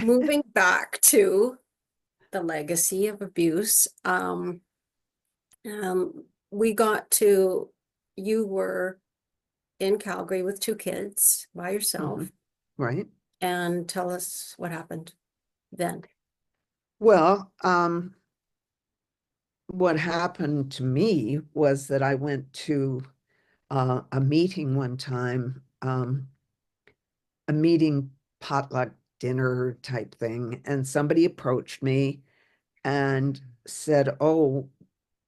moving back to the legacy of abuse, we got to, you were in Calgary with two kids by yourself, Right. and tell us what happened then. Well, what happened to me was that I went to a meeting one time, a meeting potluck dinner type thing, and somebody approached me and said, "Oh,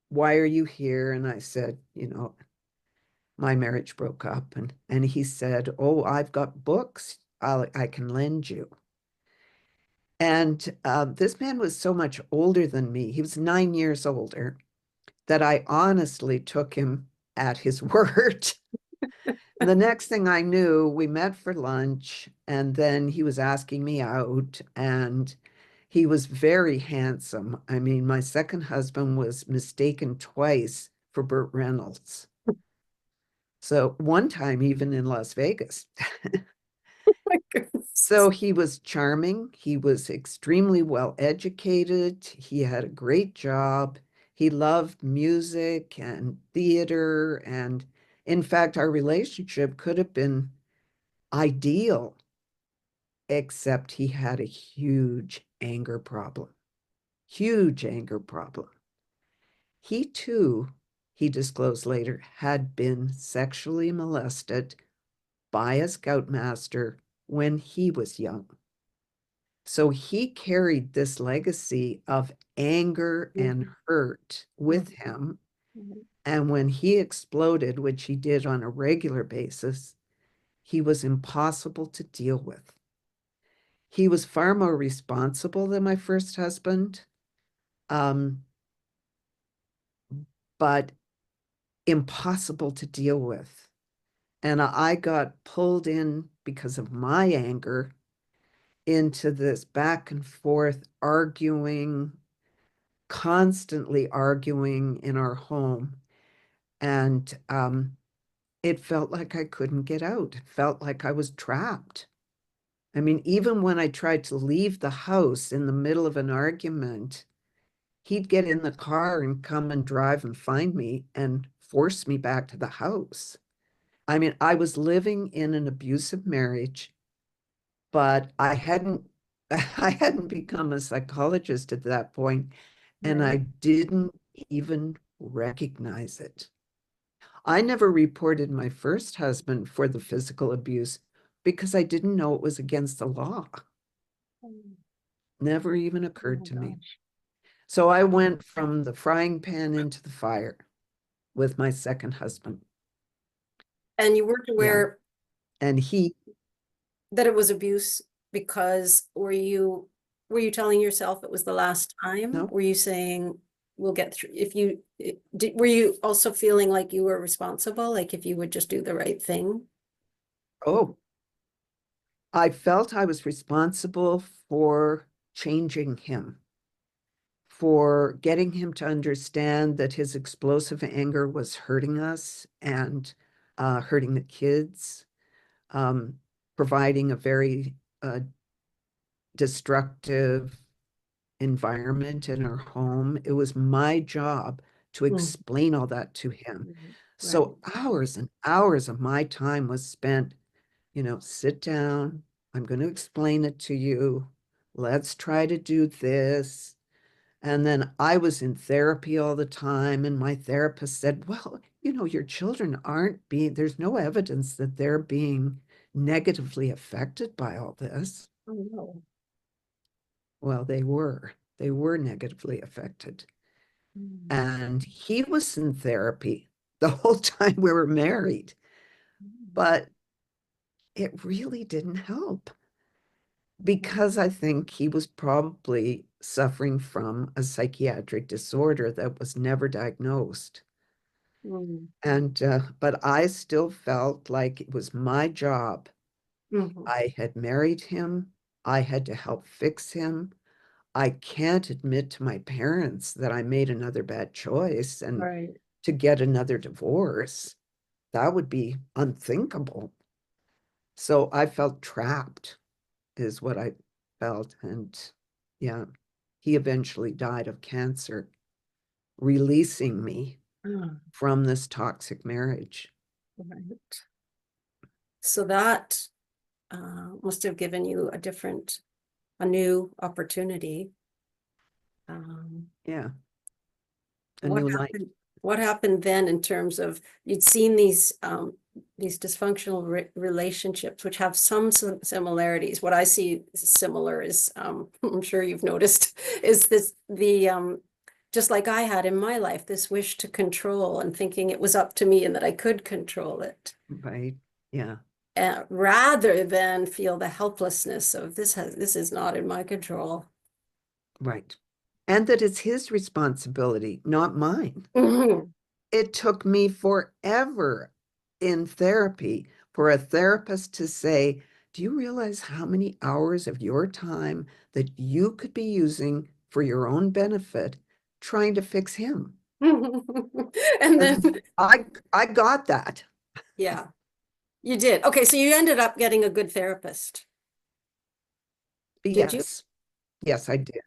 why are you here?" And I said, my marriage broke up, and he said, "Oh, I've got books I can lend you." And this man was so much older than me. He was 9 years older, that I honestly took him at his word. The next thing I knew, we met for lunch, and then he was asking me out, and he was very handsome. I mean, my second husband was mistaken twice for Burt Reynolds. So one time, even in Las Vegas. My goodness. So he was charming. He was extremely well educated. He had a great job. He loved music and theater. And in fact, our relationship could have been ideal, except he had a huge anger problem. Huge anger problem. He too, he disclosed later, had been sexually molested by a scoutmaster when he was young. So he carried this legacy of anger and hurt with him. And when he exploded, which he did on a regular basis, he was impossible to deal with. He was far more responsible than my first husband, um, but impossible to deal with. And I got pulled in because of my anger into this back and forth arguing, constantly arguing in our home. And it felt like I couldn't get out. It felt like I was trapped. I mean, even when I tried to leave the house in the middle of an argument, he'd get in the car and come and drive and find me and force me back to the house. I mean, I was living in an abusive marriage, but I hadn't I hadn't become a psychologist at that point, and I didn't even recognize it. I never reported my first husband for the physical abuse because I didn't know it was against the law. Never even Oh occurred my to me. gosh. So I went from the frying pan into the fire with my second husband. And you weren't Yeah. aware And he, that it was abuse because were you telling yourself it was the last time? no, Were you saying we'll get through if you were you also feeling like you were responsible, like if you would just do the right thing? oh, I felt I was responsible for changing him, for getting him to understand that his explosive anger was hurting us and hurting the kids, um, providing a very destructive environment in our home. It was my job to Mm. explain all that to him. Right. So hours and hours of my time was spent, sit down. I'm going to explain it to you. Let's try to do this. And then I was in therapy all the time, and my therapist said, "Well, your children aren't being, there's no evidence that they're being negatively affected by all this." Oh no. Well, they were negatively affected. Mm. And he was in therapy the whole time we were married, but it really didn't help because I think he was probably suffering from a psychiatric disorder that was never diagnosed. Mm. And, but I still felt like it was my job. Mhm. I had married him. I had to help fix him. I can't admit to my parents that I made another bad choice and Right. to get another divorce. That would be unthinkable. So I felt trapped, is what I felt. And yeah, he eventually died of cancer, releasing me Ah, from this toxic marriage. right. So that must have given you a new opportunity. Um, Yeah, a what new life. happened? What happened then in terms of you'd seen these dysfunctional relationships, which have some similarities. What I see similar is, I'm sure you've noticed, is this the just like I had in my life, this wish to control and thinking it was up to me and that I could control it, Right. Yeah. rather than feel the helplessness of this is not in my control. Right. And that it's his responsibility, not mine. Mhm. It took me forever in therapy for a therapist to say, do you realize how many hours of your time that you could be using for your own benefit trying to fix him? And then, And I got that. yeah, you did. Okay, so you ended up getting a good therapist, did you? Yes. Yes, I did.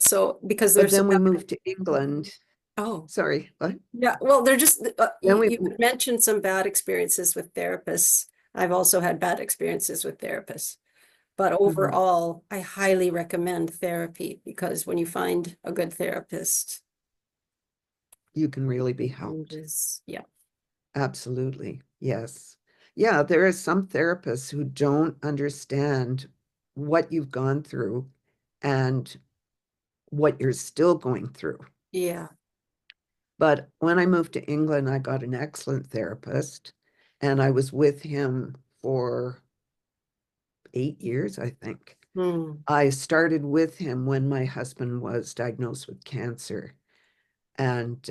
So because But there's some then we moved to England. oh, Sorry, what? yeah, well, they're just Then you, we you mentioned some bad experiences with therapists. I've also had bad experiences with therapists. But Mhm. overall, I highly recommend therapy because when you find a good therapist, You can really be it helped. changes. Yeah. Absolutely. Yes. Yeah, there are some therapists who don't understand what you've gone through and what you're still going through. Yeah. But when I moved to England, I got an excellent therapist, and I was with him for 8 years, I think. Hmm. I started with him when my husband was diagnosed with cancer. And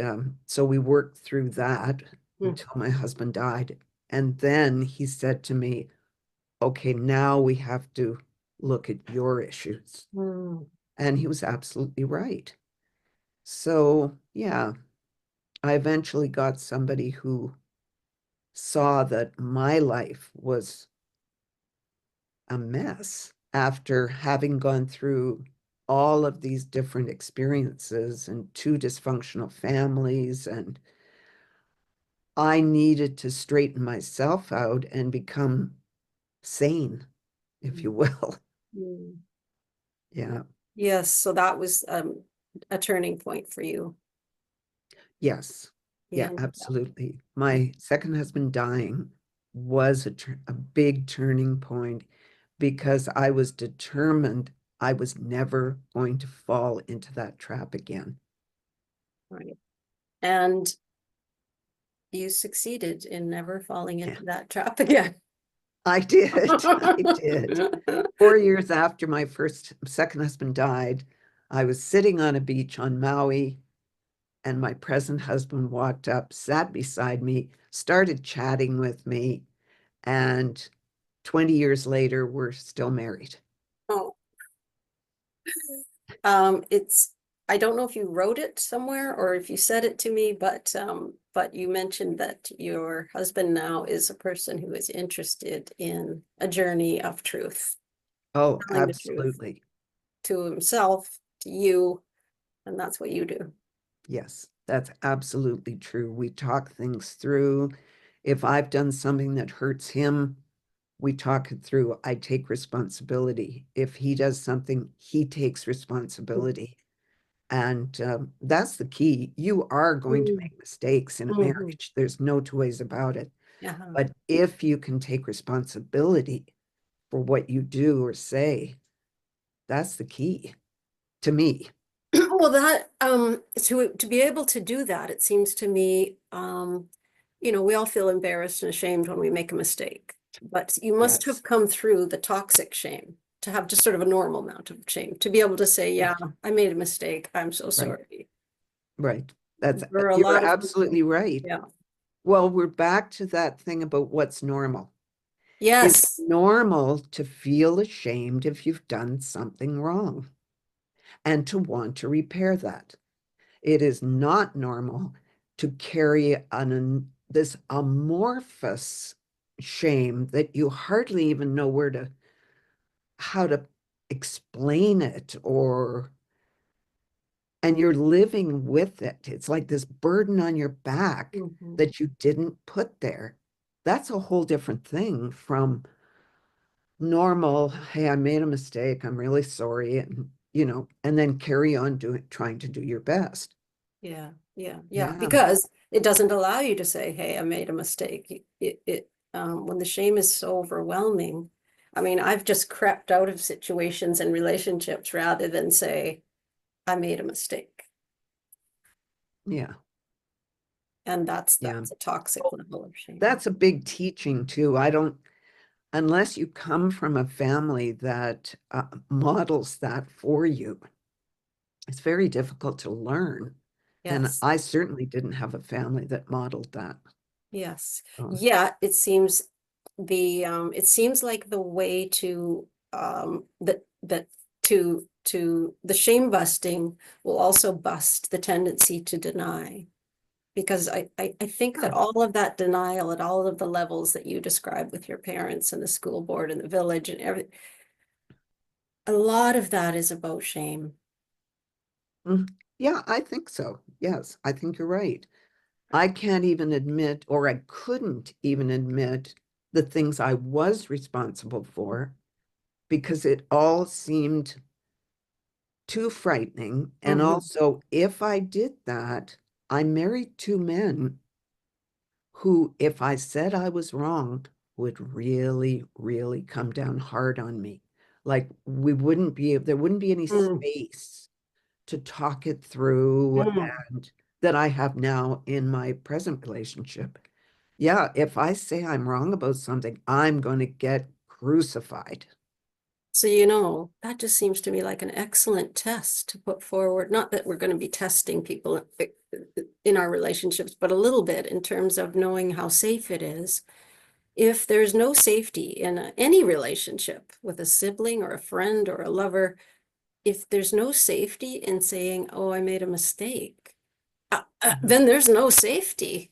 so we worked through that Hmm. until my husband died. And then he said to me, okay, now we have to look at your issues. Hmm. And he was absolutely right. So, yeah, I eventually got somebody who saw that my life was a mess after having gone through all of these different experiences and two dysfunctional families. And I needed to straighten myself out and become sane, if you will. Hmm. Yeah. Yes, so that was a turning point for you. Yes. Yeah. Yeah, absolutely. My second husband dying was a big turning point because I was determined I was never going to fall into that trap again. Right. And you succeeded in never falling Yeah, into that trap again. I did. I did. 4 years after my second husband died, I was sitting on a beach on Maui, and my present husband walked up, sat beside me, started chatting with me, and 20 years later, we're still married. Oh, it's, I don't know if you wrote it somewhere or if you said it to me, but you mentioned that your husband now is a person who is interested in a journey of truth, Oh, telling the truth absolutely. to himself, to you, and that's what you do. Yes, that's absolutely true. We talk things through. If I've done something that hurts him, we talk it through. I take responsibility. If he does something, he takes responsibility. And that's the key. You are going to Mm. make mistakes in a Mhm. marriage. There's no two ways about it. Yeah. But if you can take responsibility for what you do or say, that's the key to me. Well, that to be able to do that, it seems to me, we all feel embarrassed and ashamed when we make a mistake, but you must Yes. have come through the toxic shame to have just sort of a normal amount of shame to be able to say, yeah, Right. I made a mistake. I'm so Right. sorry. Right. That's There are a you're lot of people. absolutely right. Yeah. Well, we're back to that thing about what's normal. It's Yes. normal to feel ashamed if you've done something wrong and to want to repair that. It is not normal to carry this amorphous shame that you hardly even know where to how to explain it, and you're living with it. It's like this burden on your back Mhm. that you didn't put there. That's a whole different thing from normal, hey, I made a mistake, I'm really sorry, and then carry on trying to do your best. Yeah, Yeah. because it doesn't allow you to say, hey, I made a mistake. When the shame is so overwhelming, I mean, I've just crept out of situations and relationships rather than say, I made a mistake. Yeah. And that's Yeah. that's a toxic level of shame. That's a big teaching too. I don't, unless you come from a family that models that for you, it's very difficult to learn. And Yes, I certainly didn't have a family that modeled that. yes. So, Yeah, it seems like the way to that to the shame busting will also bust the tendency to deny. Because I think that yeah. all of that denial at all of the levels that you described with your parents and the school board and the village and everything, a lot of that is about shame. Mm. Yeah, I think so. Yes, I think you're right. I can't even admit, or I couldn't even admit the things I was responsible for because it all seemed too frightening. And Mhm. also, if I did that, I married two men who, if I said I was wrong, would really, really come down hard on me. Like there wouldn't be any Mm, space to talk it through, mm. and that I have now in my present relationship. Yeah, if I say I'm wrong about something, I'm going to get crucified. So, that just seems to me like an excellent test to put forward. Not that we're going to be testing people in our relationships, but a little bit in terms of knowing how safe it is. If there's no safety in any relationship with a sibling or a friend or a lover, if there's no safety in saying, oh, I made a mistake, Mhm. then there's no safety.